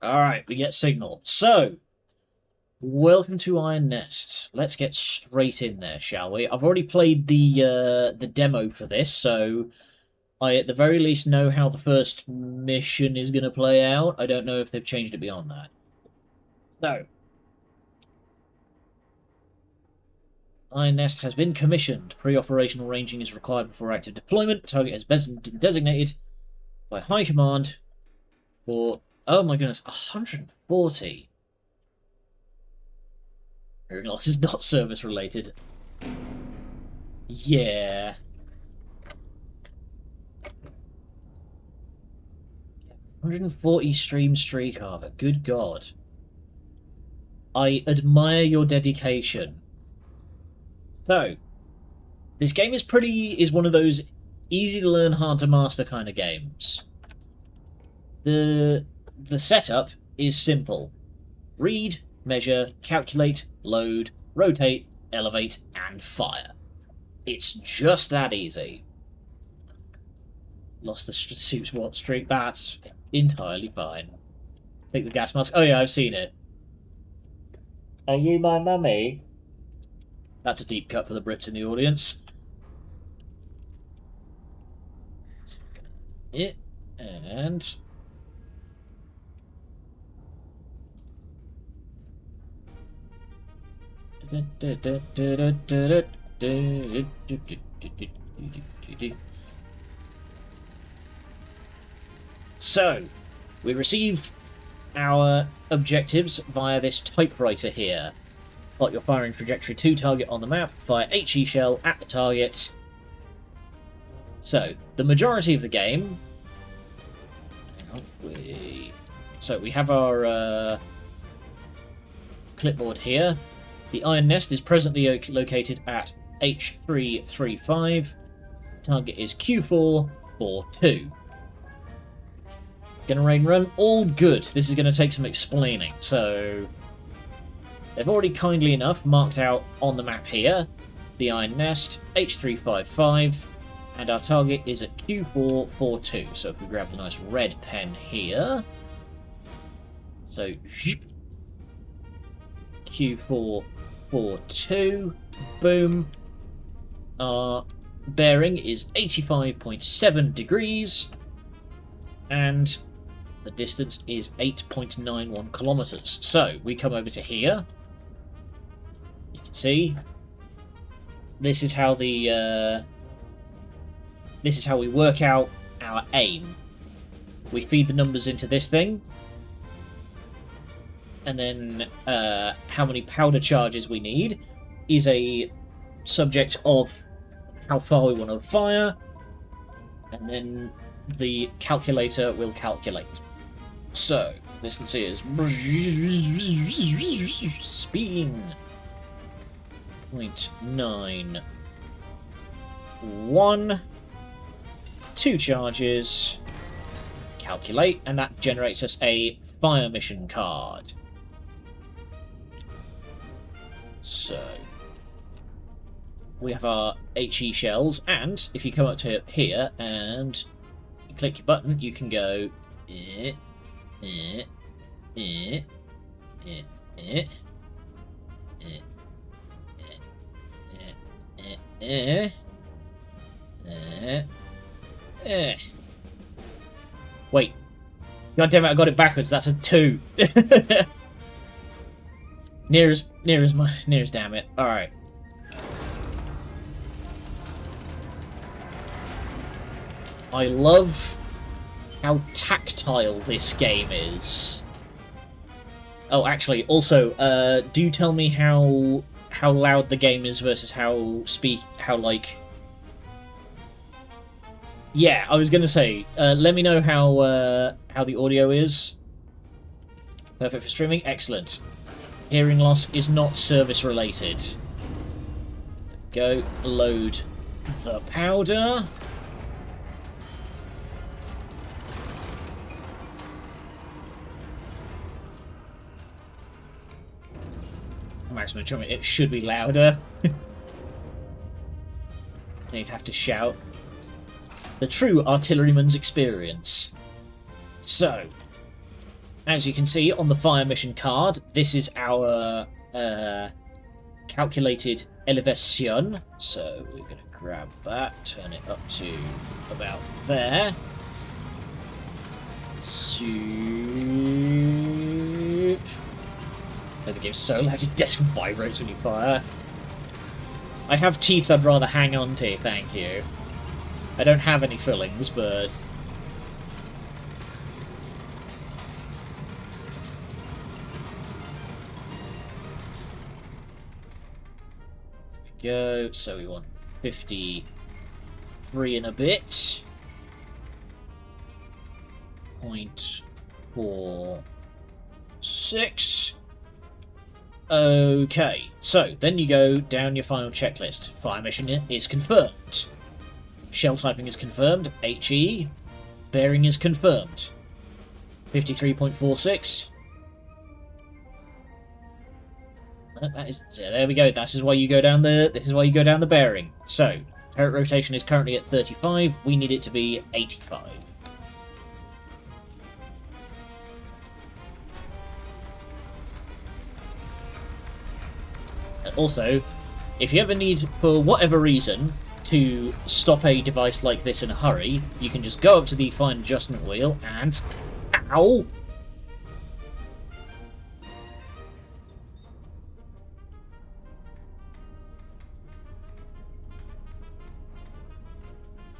Alright, we get signal. So, welcome to Iron Nest. Let's get straight in there, shall we? I've already played the demo for this, so I at the very least know how the first mission is going to play out. I don't know if they've changed it beyond that. So, Iron Nest has been commissioned. Pre-operational ranging is required before active deployment. Target has been designated by High Command for, oh my goodness, 140. Hearing loss is not service related. Yeah. 140 stream streak armor. Good God. I admire your dedication. So, this game is one of those easy to learn, hard to master kind of games. The setup is simple. Read, measure, calculate, load, rotate, elevate, and fire. It's just that easy. Lost the soup swat streak. That's entirely fine. Take the gas mask. Oh yeah, I've seen it. Are you my mummy? That's a deep cut for the Brits in the audience. It and so we receive our objectives via this typewriter here. Plot your firing trajectory to target on the map, fire HE shell at the target. So, the majority of the game... So, we have our clipboard here. The Iron Nest is presently located at H335. Target is Q442. Gonna rain run? All good. This is going to take some explaining, so... They've already kindly enough marked out on the map here the Iron Nest, H355, and our target is at Q442. So if we grab the nice red pen here, so Q442, boom. Our bearing is 85.7 degrees, and the distance is 8.91 kilometers. So we come over to here. See, this is how we work out our aim. We feed the numbers into this thing, and then how many powder charges we need is a subject of how far we want to fire, and then the calculator will calculate. So distance is spin. 0.91, 2 charges, calculate, and that generates us a fire mission card. So we have our HE shells, and if you come up to here and you click your button, you can go Wait. God damn it, I got it backwards. That's a 2. near as damn it. Alright. I love how tactile this game is. Oh, actually, also, do tell me how loud the game is versus yeah, I was gonna say, let me know how the audio is. Perfect for streaming. Excellent. Hearing loss is not service related. Go load the powder. Maximum drum. It should be louder. You'd have to shout. The true artilleryman's experience. So, as you can see on the fire mission card, this is our calculated elevation. So we're going to grab that, turn it up to about there. Soup. Oh, the game's so loud, your desk vibrates when you fire. I have teeth I'd rather hang on to, thank you. I don't have any fillings, but... There we go, so we want 53 and a bit. 0.46. Okay, so then you go down your final checklist. Fire mission is confirmed. Shell typing is confirmed. HE. Bearing is confirmed. 53.46. That is, there we go. This is why you go down the bearing. So, turret rotation is currently at 35. We need it to be 85. Also, if you ever need, for whatever reason, to stop a device like this in a hurry, you can just go up to the fine adjustment wheel and... Ow!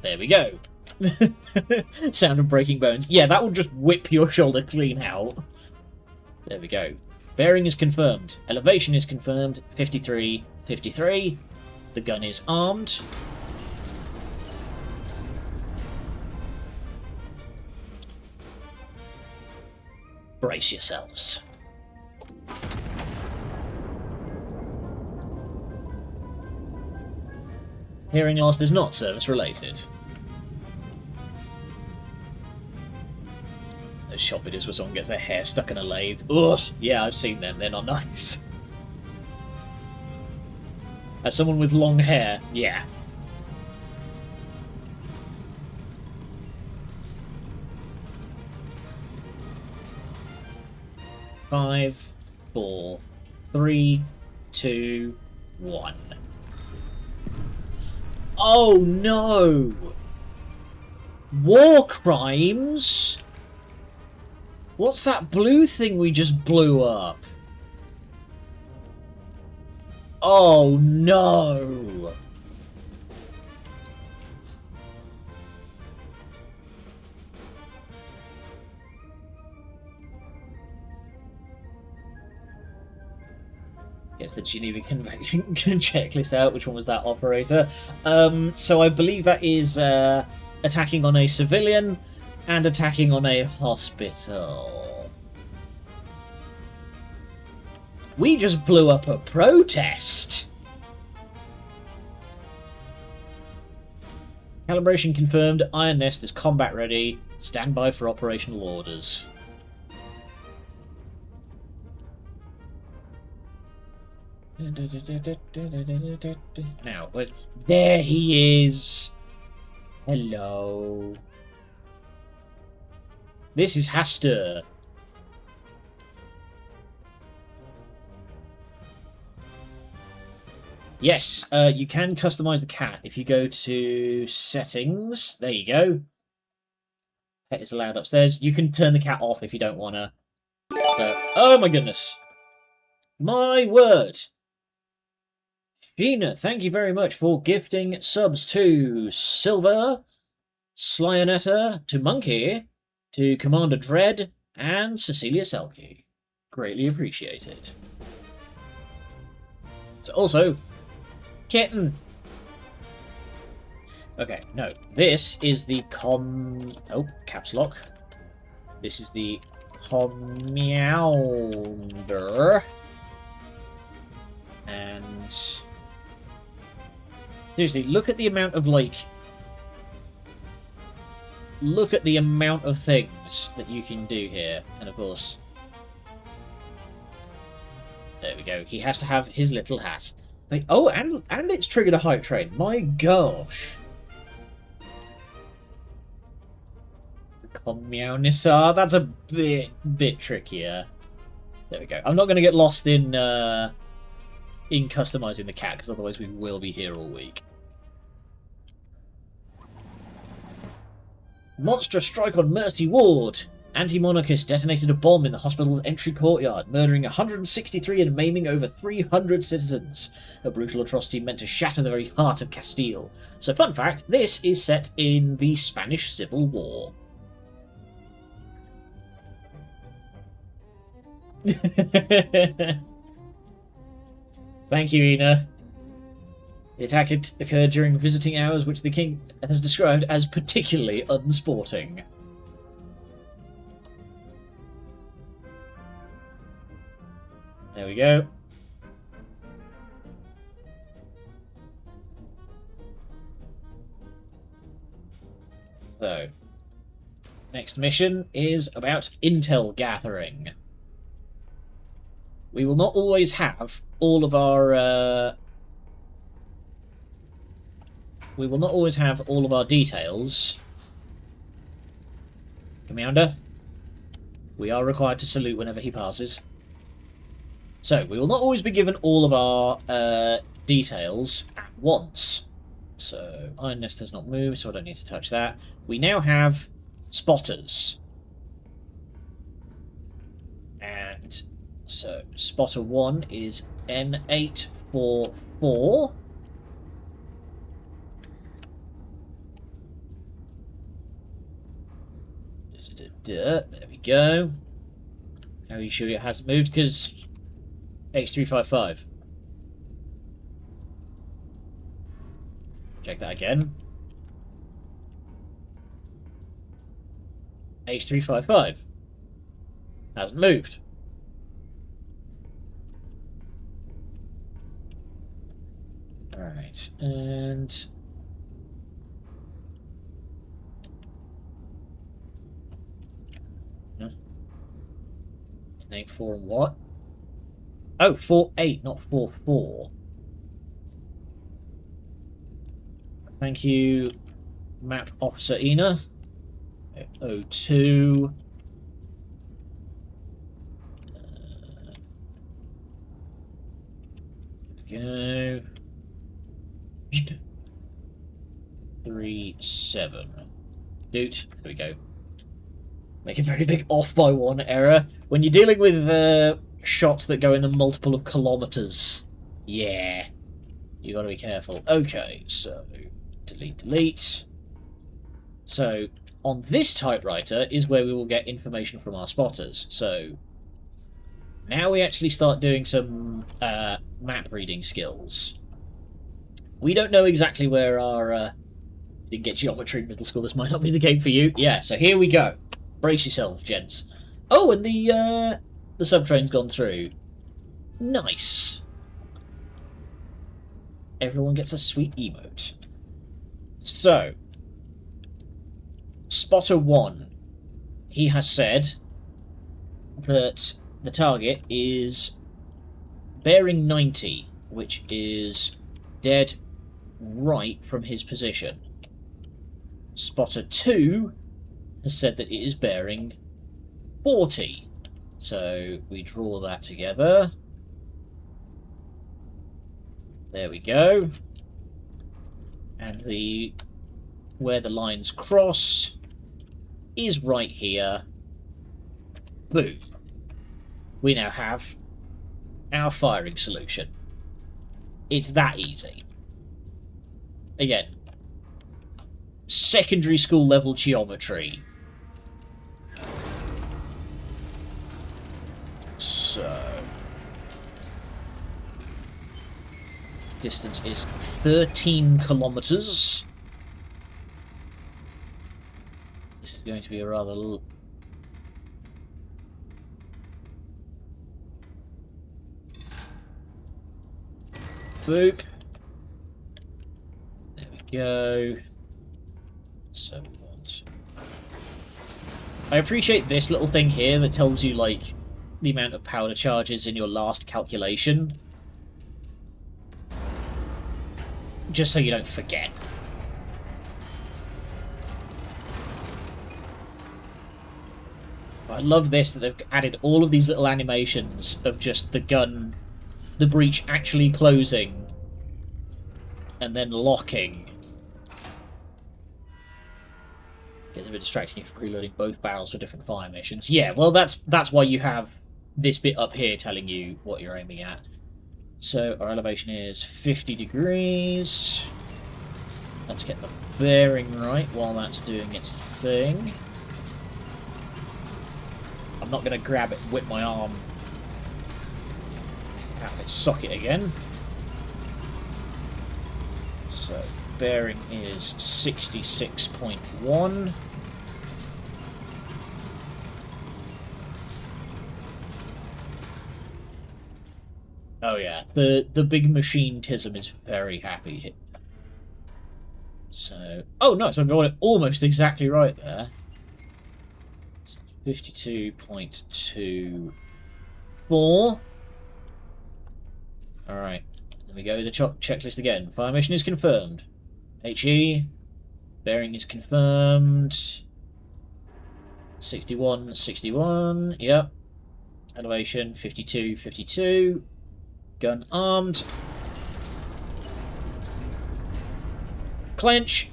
There we go. Sound of breaking bones. Yeah, that will just whip your shoulder clean out. There we go. Bearing is confirmed. Elevation is confirmed. 53, 53. The gun is armed. Brace yourselves. Hearing loss is not service related. Those shop videos where someone gets their hair stuck in a lathe. Ugh, yeah, I've seen them. They're not nice. As someone with long hair, yeah. Five, 4, 3, 2, 1. Oh no! War crimes? What's that blue thing we just blew up? Oh no! Gets the Geneva Convention checklist out. Which one was that, operator? So I believe that is attacking on a civilian and attacking on a hospital. We just blew up a protest. Calibration confirmed. Iron Nest is combat ready. Stand by for operational orders. Now, there he is. Hello. This is Haster. Yes, you can customize the cat if you go to settings. There you go. Pet is allowed upstairs. You can turn the cat off if you don't want to. So, oh my goodness. My word. Sheena, thank you very much for gifting subs to Silver, Slyonetta, to Monkey, to Commander Dread, and Cecilia Selke. Greatly appreciated. So also, Kitten. Okay, no. This is the caps lock. This is the Commander. And... seriously, look at the amount of, like... look at the amount of things that you can do here. And of course... there we go. He has to have his little hat. Like, oh, and it's triggered a hype train. My gosh. Communisar. That's a bit trickier. There we go. I'm not going to get lost in customizing the cat, because otherwise we will be here all week. Monstrous strike on Mercy Ward. Anti-monarchists detonated a bomb in the hospital's entry courtyard, murdering 163 and maiming over 300 citizens. A brutal atrocity meant to shatter the very heart of Castile. So, fun fact, this is set in the Spanish Civil War. Thank you, Ina. The attack occurred during visiting hours, which the king has described as particularly unsporting. There we go. So, next mission is about intel gathering. We will not always have all of our details. Commander, we are required to salute whenever he passes. So, we will not always be given all of our details at once. So, Iron Nest has not moved, so I don't need to touch that. We now have spotters. And so, spotter 1 is N844. There we go. How are you sure it hasn't moved? Because H355. Check that again. H355. Hasn't moved. Alright, and... Name 4 and what? Oh, 4-8, not 4-4. Thank you, Map Officer Ina. 02. Go. 37. Doot. There we go. Make a very big off by 1 error. When you're dealing with shots that go in the multiple of kilometers, yeah, you got to be careful. Okay, so delete. So on this typewriter is where we will get information from our spotters. So now we actually start doing some map reading skills. We don't know exactly where our didn't get geometry in middle school. This might not be the game for you. Yeah, so here we go. Brace yourselves, gents. Oh, and the subtrain's gone through. Nice. Everyone gets a sweet emote. So, Spotter 1, he has said that the target is bearing 90, which is dead right from his position. Spotter 2 has said that it is bearing 40. So we draw that together. There we go. And where the lines cross is right here. Boom. We now have our firing solution. It's that easy. Again, secondary school level geometry. So, distance is 13 kilometers. This is going to be a rather boop. There we go. So we want... I appreciate this little thing here that tells you, like, the amount of powder charges in your last calculation. Just so you don't forget. I love this, that they've added all of these little animations of just the breach actually closing and then locking. Gets a bit distracting if you're reloading both barrels for different fire missions. Yeah, well, that's why you have this bit up here telling you what you're aiming at. So our elevation is 50 degrees. Let's get the bearing right while that's doing its thing. I'm not going to grab it and whip my arm out of its socket again. So bearing is 66.1. Oh yeah, the big machine-tism is very happy. So, oh nice, I've got it almost exactly right there. So 52.24. Alright, there we go, the checklist again. Fire mission is confirmed. HE, bearing is confirmed. 61, 61, yep. Elevation, 52, 52. Gun armed. Clench.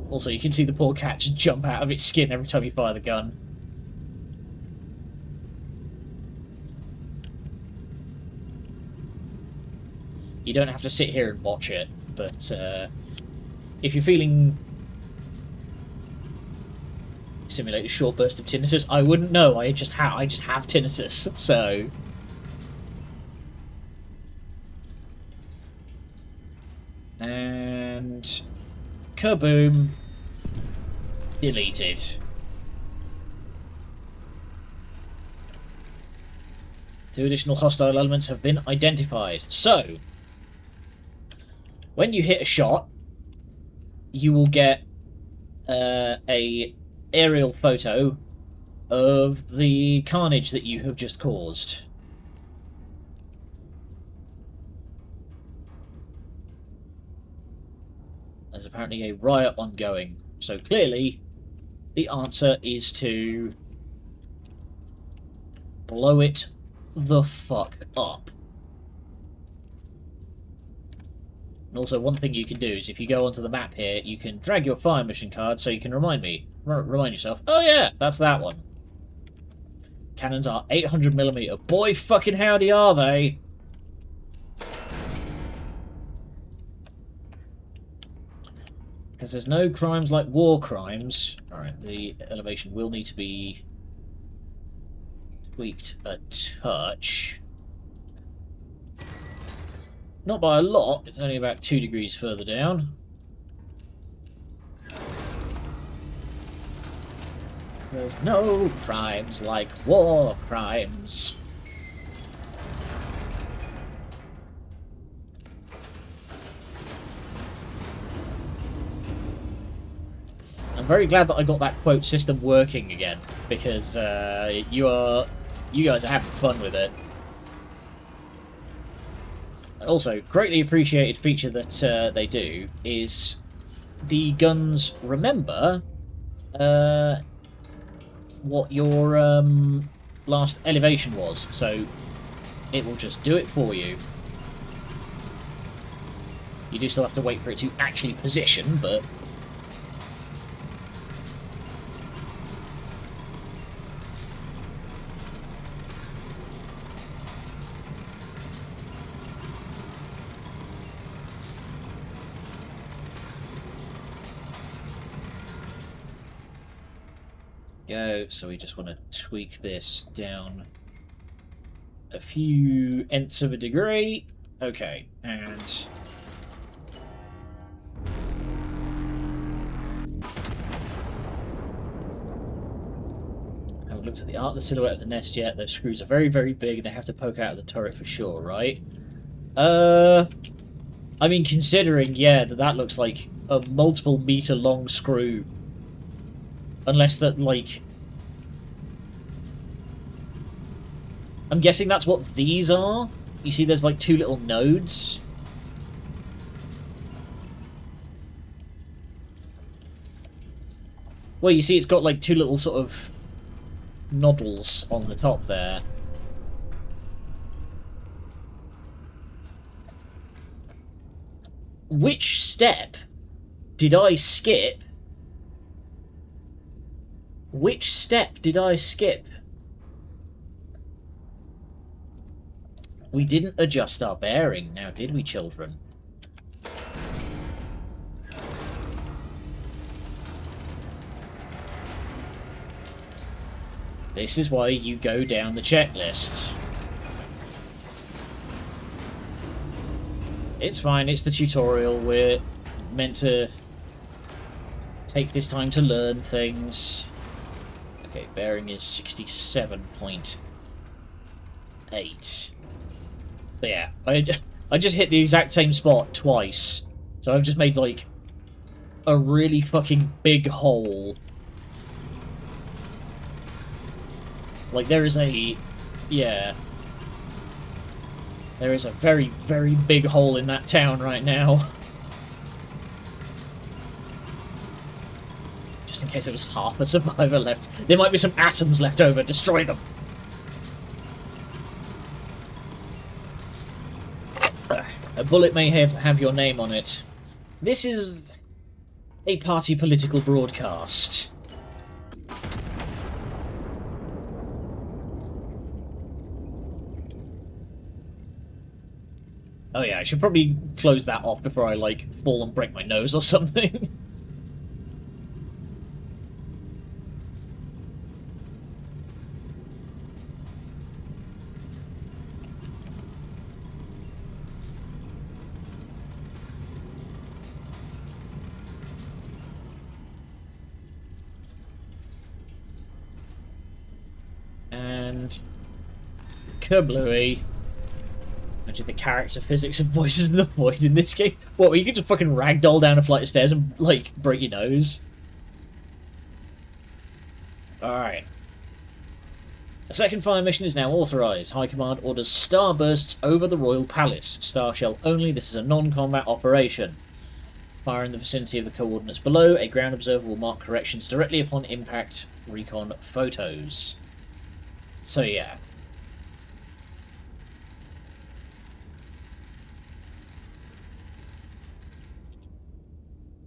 Also, you can see the poor cat just jump out of its skin every time you fire the gun. You don't have to sit here and watch it, but if you're feeling simulate a short burst of tinnitus, I wouldn't know. I just have tinnitus, so. And kaboom, deleted. Two additional hostile elements have been identified. So, when you hit a shot, you will get a aerial photo of the carnage that you have just caused. There's apparently a riot ongoing, so clearly the answer is to blow it the fuck up. And also, one thing you can do is if you go onto the map here, you can drag your fire mission card so you can remind yourself, oh yeah, that's that one. Cannons are 800mm. Boy fucking howdy are they! Because there's no crimes like war crimes. Alright, the elevation will need to be tweaked a touch. Not by a lot, it's only about 2 degrees further down. There's no crimes like war crimes. I'm very glad that I got that quote system working again, because you guys are having fun with it. Also, greatly appreciated feature that they do is the guns remember what your last elevation was, so it will just do it for you. You do still have to wait for it to actually position, but go, so we just want to tweak this down a few nths of a degree. Okay, and haven't looked at the art of the silhouette of the nest yet. Those screws are very, very big, and they have to poke out of the turret for sure, right? I mean, considering, yeah, that looks like a multiple meter long screw. Unless that, like... I'm guessing that's what these are? You see there's, like, 2 little nodes? Well, you see it's got like two little sort of noddles on the top there. Which step did I skip? Which step did I skip? We didn't adjust our bearing now, did we, children? This is why you go down the checklist. It's fine, it's the tutorial. We're meant to take this time to learn things. Okay, bearing is 67.8. So yeah, I just hit the exact same spot twice. So I've just made, like, a really fucking big hole. Like, there is a... yeah. There is a very, very big hole in that town right now. Just in case there was half a survivor left. There might be some atoms left over. Destroy them. A bullet may have your name on it. This is a party political broadcast. Oh yeah, I should probably close that off before I, like, fall and break my nose or something. And... kablooey. Imagine the character physics of Voices in the Void in this game. What, where you could just fucking ragdoll down a flight of stairs and, like, break your nose? Alright. A second fire mission is now authorised. High Command orders starbursts over the Royal Palace. Star shell only. This is a non-combat operation. Fire in the vicinity of the coordinates below. A ground observer will mark corrections directly upon impact recon photos. So, yeah.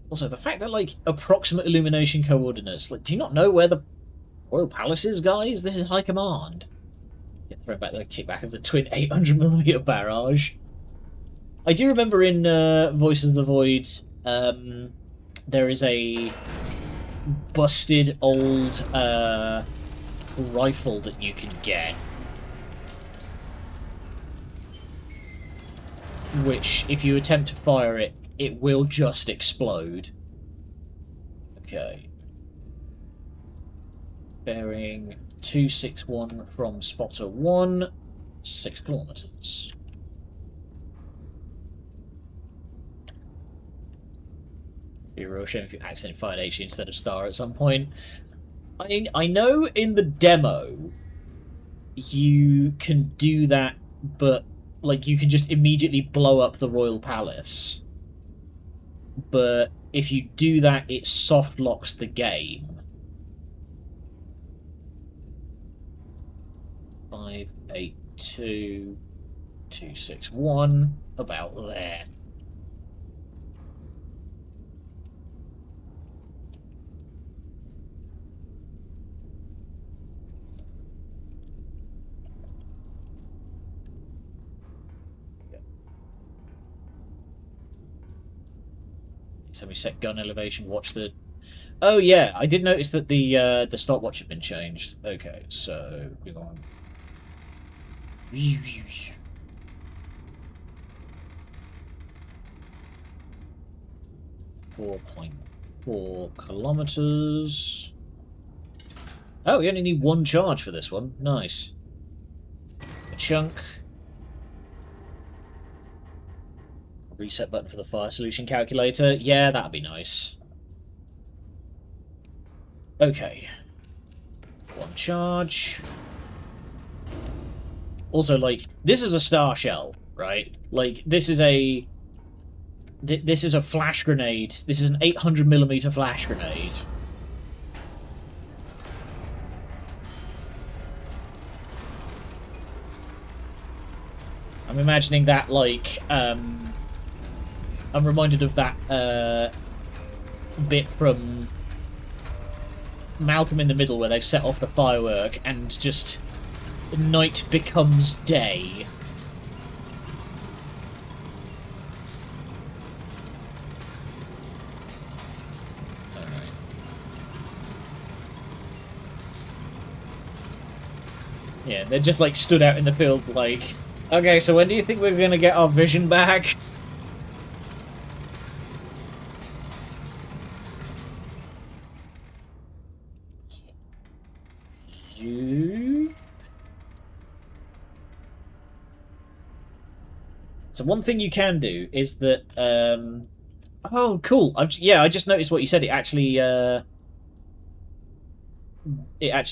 Also, the fact that, like, approximate illumination coordinates, like, do you not know where the Royal Palace is, guys? This is High Command. Get thrown back the kickback of the twin 800mm barrage. I do remember in Voices of the Void, there is a busted old rifle that you can get, which, if you attempt to fire it, it will just explode. Okay. Bearing 261 from spotter 1, 6 kilometers. Be a real shame if you accidentally fired HE instead of Star at some point. I know in the demo you can do that, but, like, you can just immediately blow up the Royal Palace. But if you do that, it soft locks the game. 582 261, about there. So we set gun elevation, watch the... Oh yeah, I did notice that the stopwatch had been changed. Okay, so we're going... 4.4 kilometers. Oh, we only need one charge for this one. Nice. A chunk. Reset button for the fire solution calculator. Yeah, that'd be nice. Okay. One charge. Also, like, this is a star shell, right? Like, this is a... This is a flash grenade. This is an 800mm flash grenade. I'm imagining that, like, I'm reminded of that bit from Malcolm in the Middle where they set off the firework and just night becomes day. Alright. Yeah, they're just like stood out in the field like, okay, so when do you think we're gonna get our vision back? So one thing you can do is that, oh, cool. I just noticed what you said. It actually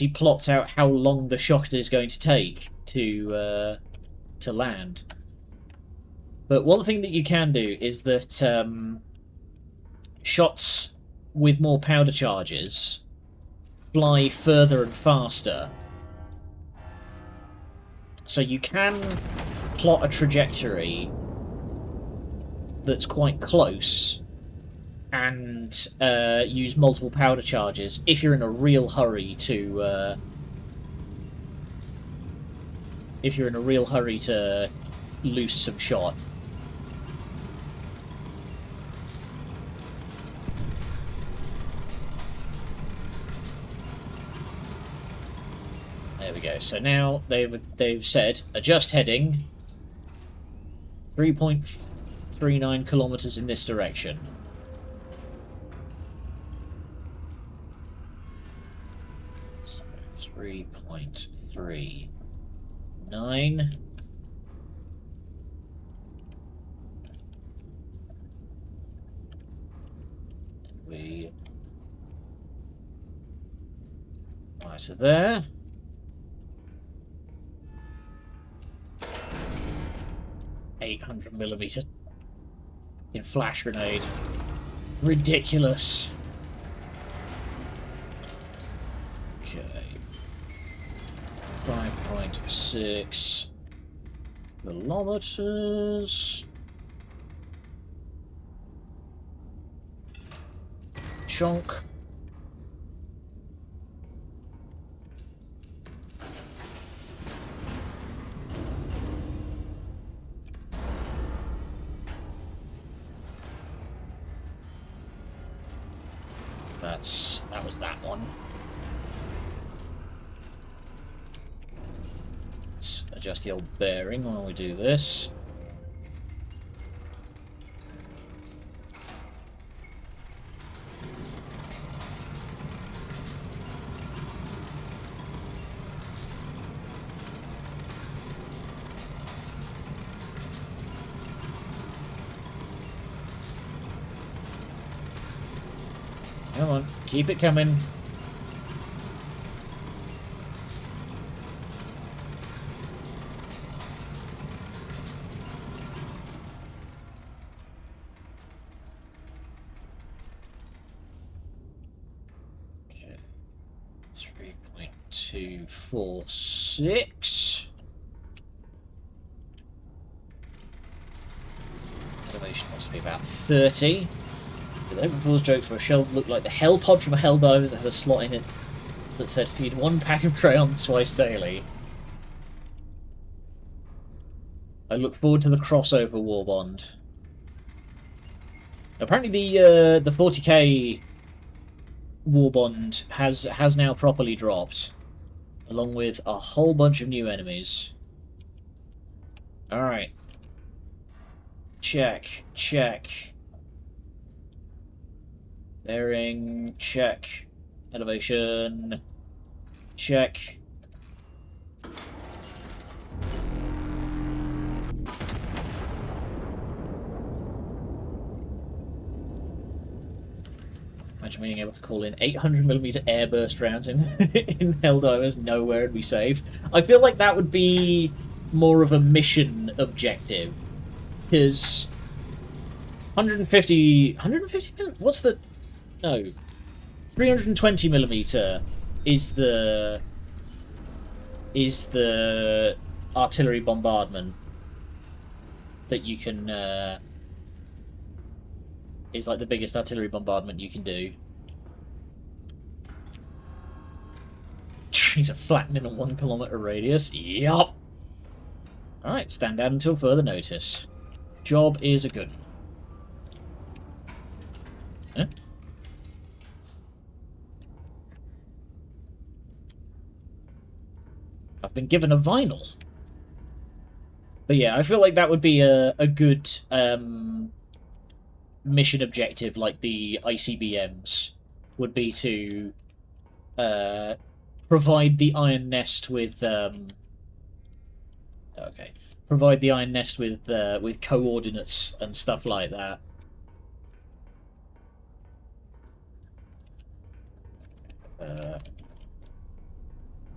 plots out how long the shot is going to take to land. But one thing that you can do is that shots with more powder charges fly further and faster. So you can plot a trajectory that's quite close and use multiple powder charges if you're in a real hurry to loose some shot. There we go. So now they've said adjust heading 3.39 kilometers in this direction. So 3.39. We right, so there. $800mm in flash grenade. Ridiculous. Okay. 5.6 kilometers. Chunk. That was that one. Let's adjust the old bearing while we do this. Come on, keep it coming. Okay. 3.246. Elevation must be about 30. The April Fool's jokes were a shell that looked like the hell pod from Helldivers that had a slot in it that said feed one pack of crayons twice daily. I look forward to the crossover Warbond. Apparently the 40k Warbond has now properly dropped, along with a whole bunch of new enemies. Alright. Check. Bearing, check. Elevation, check. Imagine being able to call in 800mm airburst rounds in Helldivers. Nowhere would be safe. I feel like that would be more of a mission objective. Because 150mm? What's the... No. 320mm is the artillery bombardment. that you can is like the biggest artillery bombardment you can do. Trees are flattened in a 1 kilometer radius. Yup. Alright, stand down until further notice. Job is a good one. Huh? I've been given a vinyl. But yeah, I feel like that would be a good mission objective, like the ICBMs, would be to provide the Iron Nest with provide the Iron Nest with coordinates and stuff like that.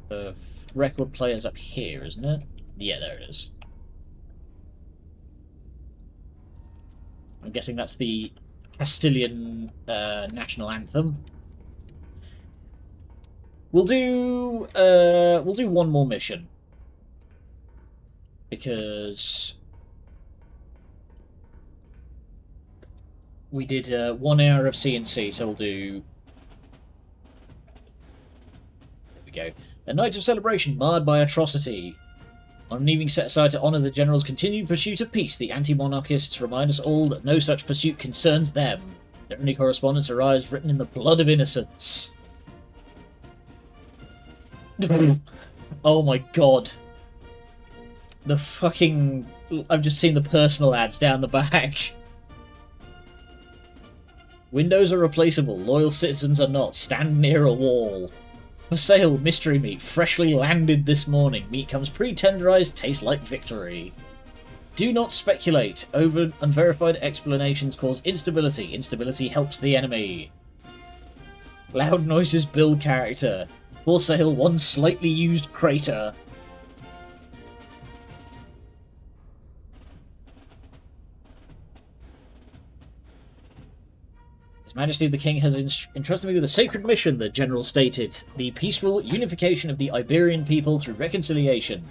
The record player's up here, isn't it? Yeah, there it is. I'm guessing that's the Castilian national anthem. We'll do one more mission because we did 1 hour of CNC, so we'll do. There we go. A night of celebration marred by atrocity. On an evening set aside to honour the general's continued pursuit of peace, the anti-monarchists remind us all that no such pursuit concerns them. Their only correspondence arrives written in the blood of innocence. Oh my god. The fucking... I've just seen the personal ads down the back. Windows are replaceable, loyal citizens are not. Stand near a wall. For sale, mystery meat, freshly landed this morning. Meat comes pre-tenderized, tastes like victory. Do not speculate. Over unverified explanations cause instability. Instability helps the enemy. Loud noises build character. For sale, 1 slightly used crater. His Majesty the King has entrusted me with a sacred mission, the General stated. The peaceful unification of the Iberian people through reconciliation.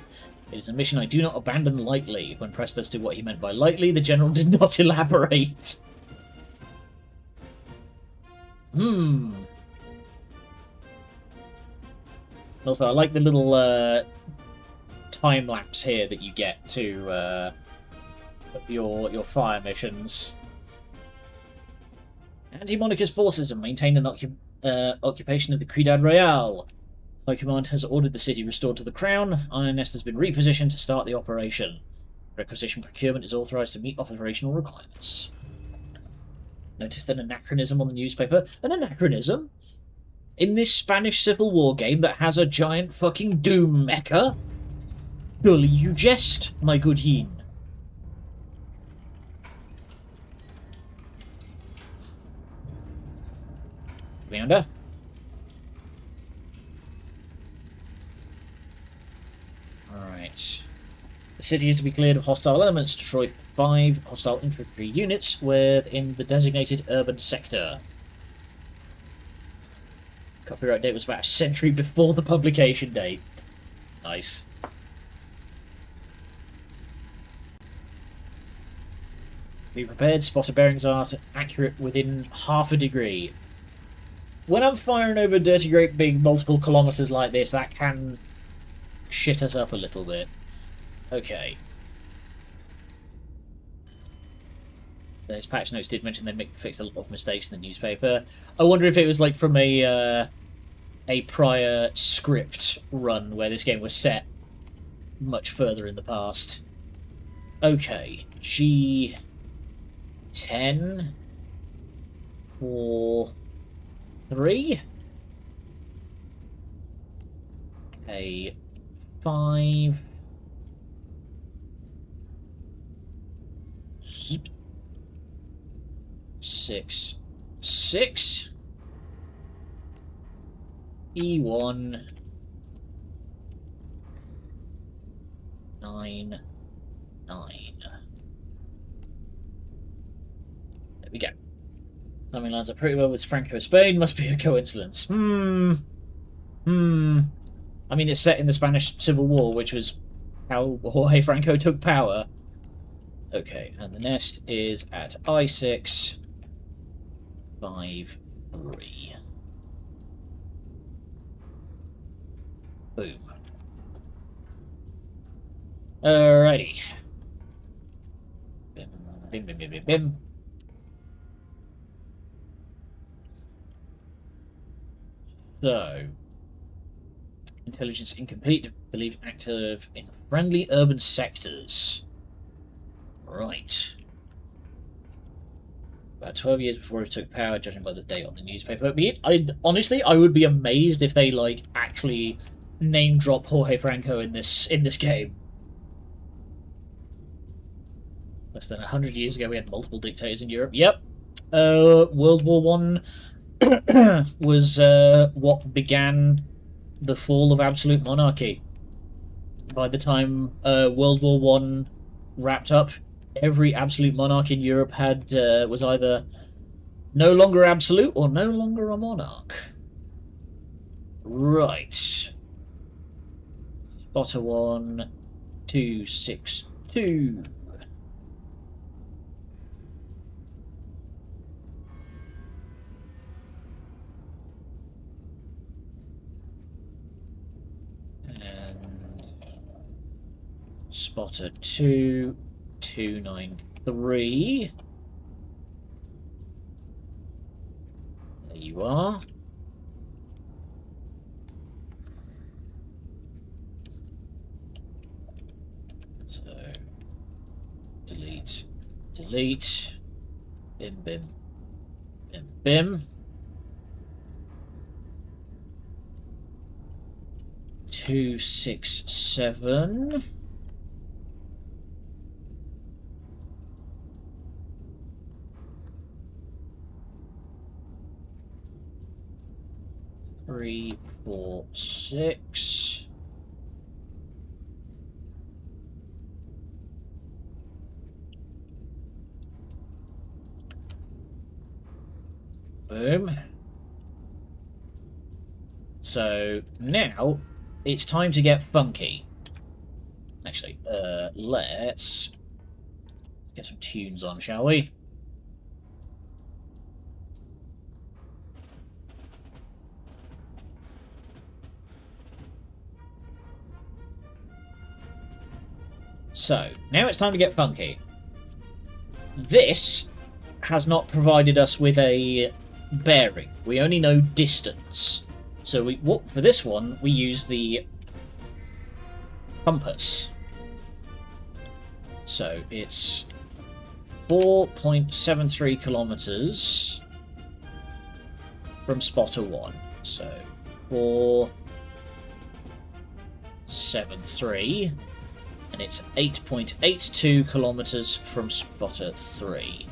It is a mission I do not abandon lightly. When pressed as to what he meant by lightly, the General did not elaborate. Also, I like the little time lapse here that you get to your fire missions. Anti-monarchist forces have maintained an occupation of the Ciudad Real. High Command has ordered the city restored to the Crown. Iron Nest has been repositioned to start the operation. Requisition procurement is authorised to meet operational requirements. Noticed an anachronism on the newspaper. An anachronism? In this Spanish Civil War game that has a giant fucking doom mecha? Surely you jest, my good Heen. Leander? Alright. The city is to be cleared of hostile elements. Destroy 5 hostile infantry units within the designated urban sector. Copyright date was about a century before the publication date. Nice. Be prepared. Spotter bearings are accurate within half a degree. When I'm firing over dirty great big multiple kilometers like this, that can shit us up a little bit. Okay. Those patch notes did mention they fixed a lot of mistakes in the newspaper. I wonder if it was like from a prior script run where this game was set much further in the past. Okay, G10 for 3. A5. Zip. 6. E1. 9. There we go. Timing lines up pretty well with Franco Spain. Must be a coincidence. I mean, it's set in the Spanish Civil War, which was how Jorge Franco took power. Okay, and the nest is at I6, 5, 3. Boom. Alrighty. Bim, bim, bim, bim, bim, bim. So, intelligence incomplete, believed active in friendly urban sectors. Right. About 12 years before he took power, judging by the date on the newspaper. Honestly, I would be amazed if they like actually name drop Jorge Franco in this game. Less than 100 years ago, we had multiple dictators in Europe. Yep. World War One was what began the fall of absolute monarchy. By the time World War One wrapped up, every absolute monarch in Europe was either no longer absolute or no longer a monarch. Right. Spotter 1, 262. And spotter 2, 293. There you are. So, delete, delete, bim, bim, bim, bim. 267. Three, 4, 6. Boom. So now it's time to get funky. Actually, let's get some tunes on, shall we? So, now it's time to get funky. This has not provided us with a bearing. We only know distance. So for this one, we use the compass. So it's 4.73 kilometers from spotter 1. So 473, and it's 8.82 kilometers from spotter 3.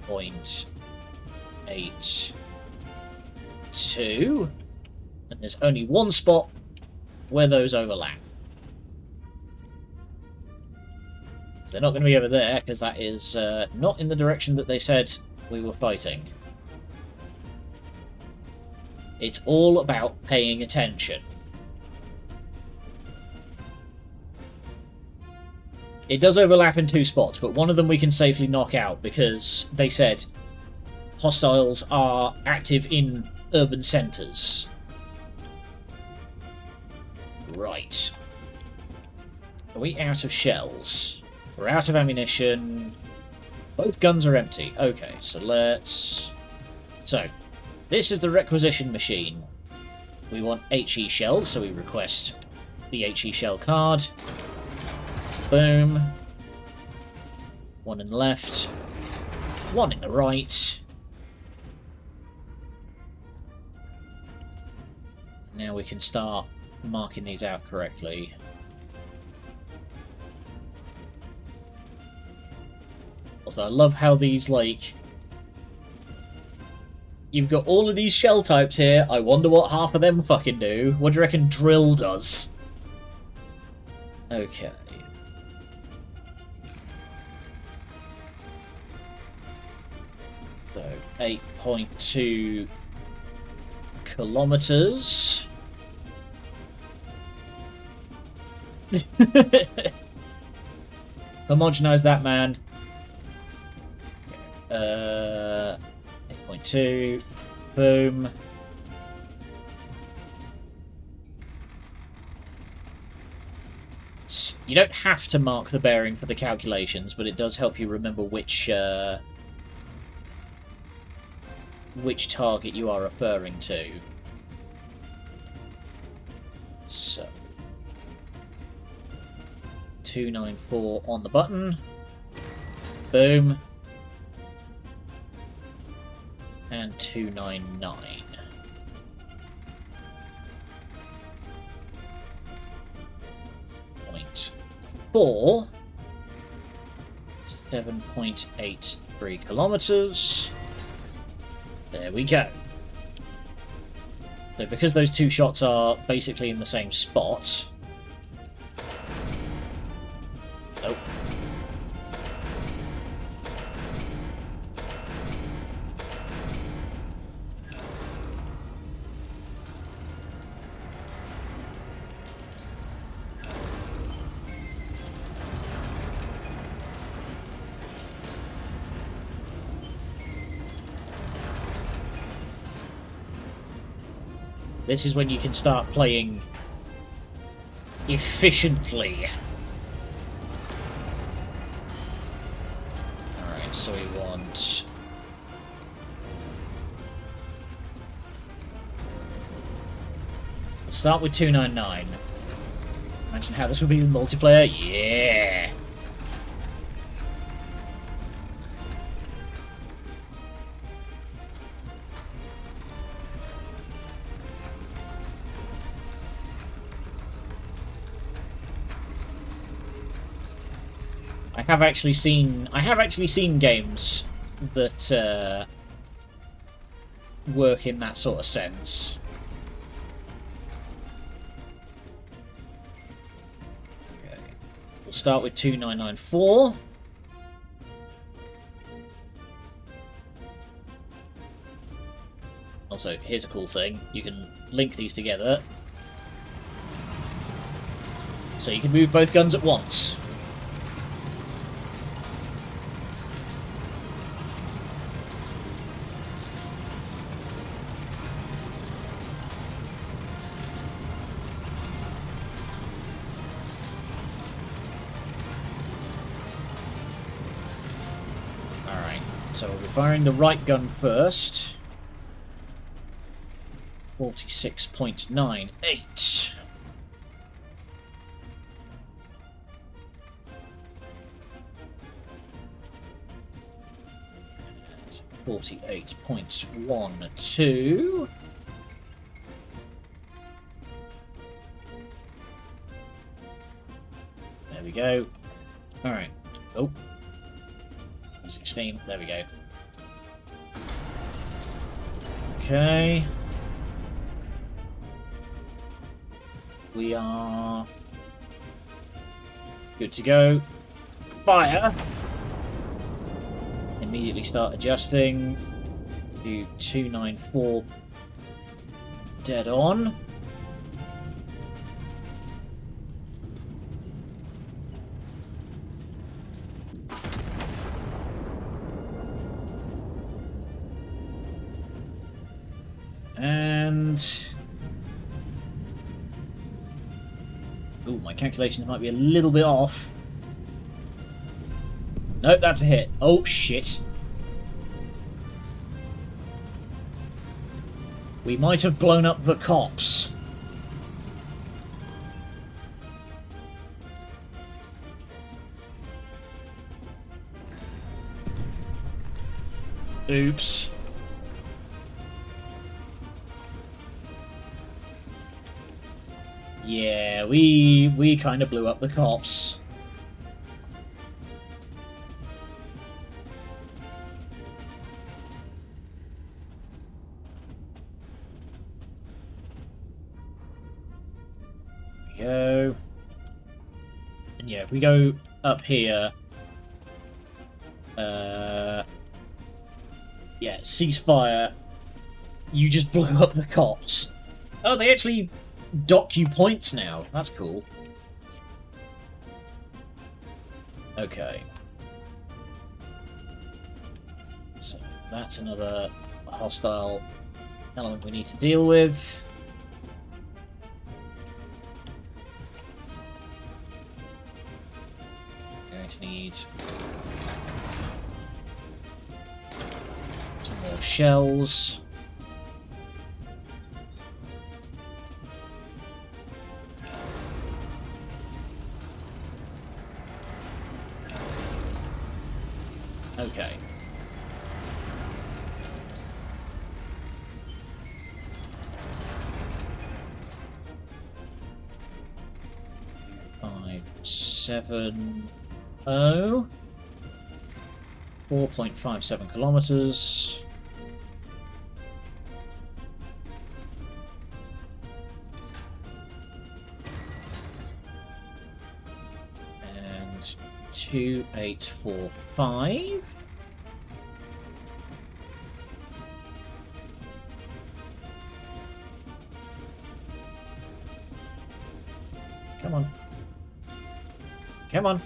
.82, and there's only one spot where those overlap. So they're not going to be over there, because that is not in the direction that they said we were fighting. It's all about paying attention. It does overlap in 2 spots, but one of them we can safely knock out because they said hostiles are active in urban centres. Right. Are we out of shells? We're out of ammunition. Both guns are empty. Okay, so let's... So, this is the requisition machine. We want HE shells, so we request the HE shell card. Boom. One in the left. One in the right. Now we can start marking these out correctly. Also, I love how these, like... You've got all of these shell types here. I wonder what half of them fucking do. What do you reckon drill does? Okay. So, 8.2 kilometers Homogenize that man. 8.2. Boom. You don't have to mark the bearing for the calculations, but it does help you remember which target you are referring to. So 294 on the button. Boom. And 299. 4. 7.83 kilometers. There we go. So because those two shots are basically in the same spot... Oh. This is when you can start playing efficiently. Alright, so we want... We'll start with 299. Imagine how this would be in multiplayer. Yeah! I have actually seen games that work in that sort of sense. Okay. We'll start with 2994. Also, here's a cool thing. You can link these together. So you can move both guns at once. So we'll be firing the right gun first. 46.98. 48.12. There we go. Alright. Oh. 16. There we go. Okay. We are good to go. Fire. Immediately start adjusting to 294 dead on. And ooh, my calculations might be a little bit off. Nope, that's a hit. Oh, shit. We might have blown up the cops. Oops. Yeah, we kind of blew up the cops. Go. And yeah, if we go up here, yeah, ceasefire. You just blew up the cops. Oh, they actually dock you points now. That's cool. Okay. So that's another hostile element we need to deal with. Going to need some more shells. Okay. Five, 7, 0. 4.57 kilometers. And 2845. Come on. Come on.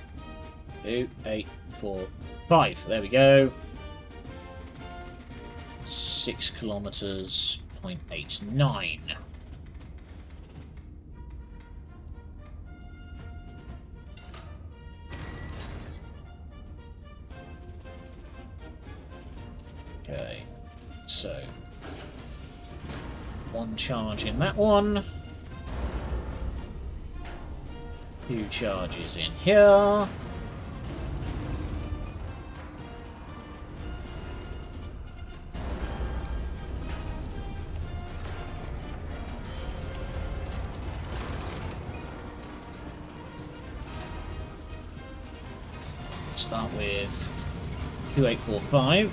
2845. There we go. 6 kilometers, 0.89. Okay, so 1 charge in that one. 2 charges in here. Start with 2845.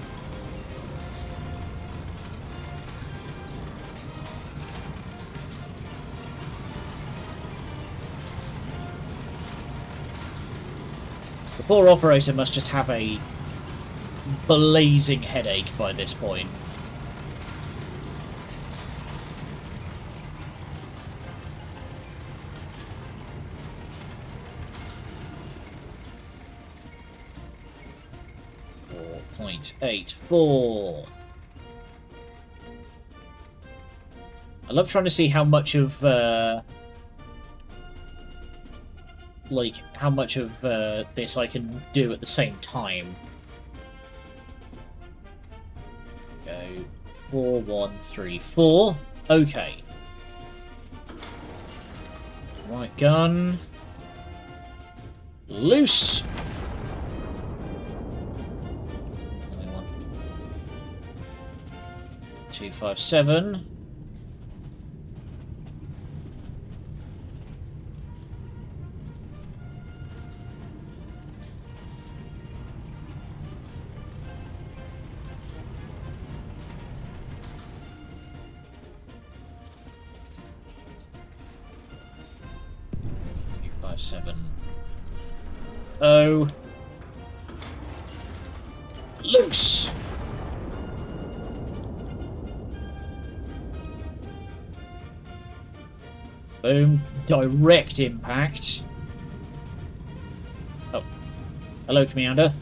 The poor operator must just have a blazing headache by this point. .84. I love trying to see how much of this I can do at the same time. Go 4134. Okay. Right gun. Loose. 257. Oh. Loose. Boom. Direct impact. Oh. Hello, Commander.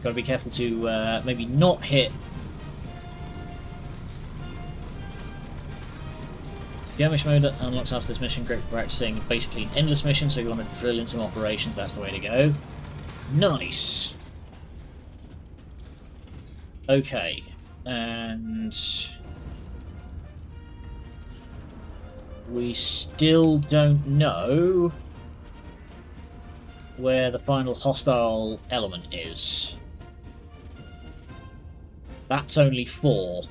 Gotta be careful to maybe not hit. Skirmish mode unlocks after this mission. Great for practicing. Basically an endless mission, so you want to drill in some operations, that's the way to go. Nice. Okay. And we still don't know where the final hostile element is. That's only 4.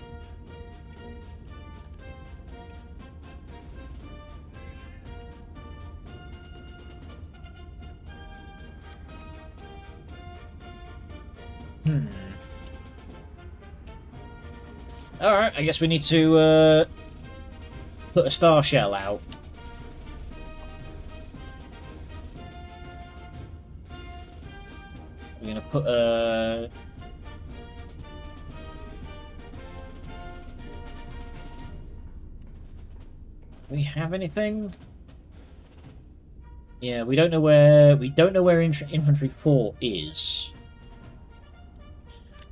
Alright, I guess we need to put a star shell out. We're going to put a... Do we have anything? Yeah, we don't know where infantry 4 is.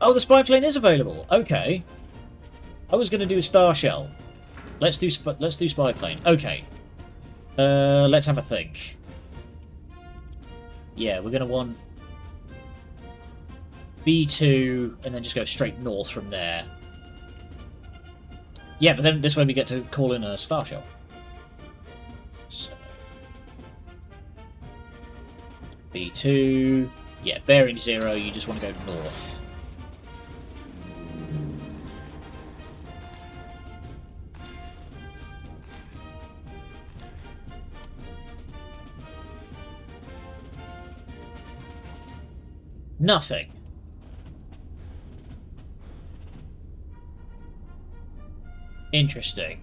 Oh, the spy plane is available. Okay. I was going to do a star shell. Let's do spy plane. Okay. Let's have a think. Yeah, we're going to want B2 and then just go straight north from there. Yeah, but then this way we get to call in a star shell. So, B2. Yeah, bearing 0, you just want to go north. Nothing. Interesting.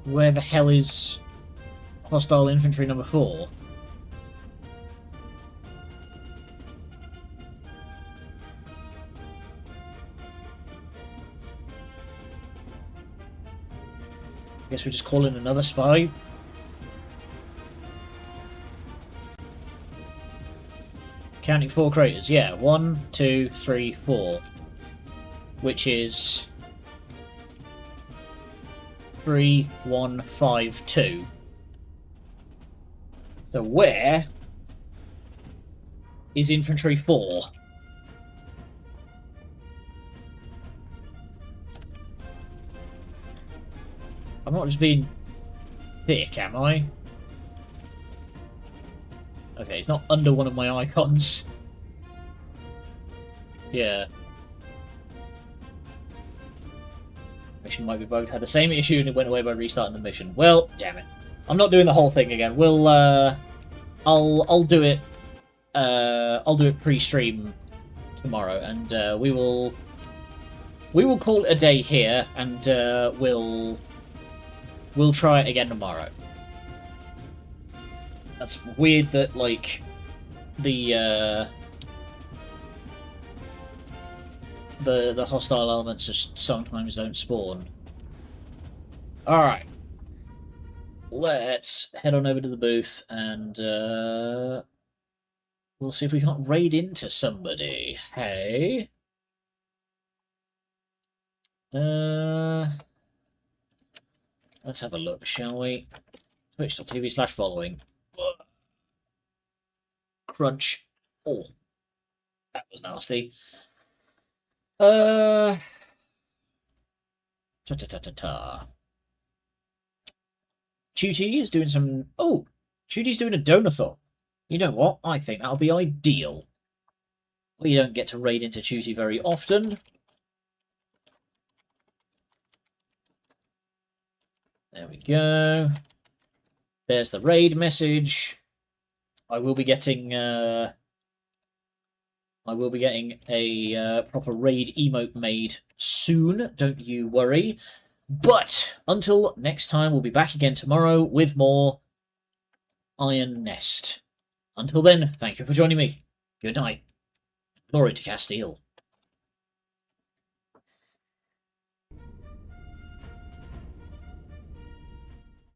Where the hell is hostile infantry number 4? Guess we just call in another spy. Counting 4 craters, yeah. 1, 2, 3, 4. Which is 3, 1, 5, 2. So where is infantry 4? I'm not just being thick, am I? Okay, it's not under one of my icons. Yeah. Mission might be bugged. Had the same issue and it went away by restarting the mission. Well, damn it. I'm not doing the whole thing again. We'll I'll do it pre-stream tomorrow, and we will call it a day here, and we'll try it again tomorrow. That's weird that, like, the hostile elements just sometimes don't spawn. Alright. Let's head on over to the booth, and we'll see if we can't raid into somebody. Hey? Let's have a look, shall we? Twitch.tv/following. Crunch. Oh, that was nasty. Ta-ta-ta-ta-ta. Chuty is doing some... Oh, Chuty's doing a donathon. You know what? I think that'll be ideal. We don't get to raid into Chuty very often. There we go. There's the raid message. I will be getting a proper raid emote made soon. Don't you worry. But until next time, we'll be back again tomorrow with more Iron Nest. Until then, thank you for joining me. Good night. Glory to Castile.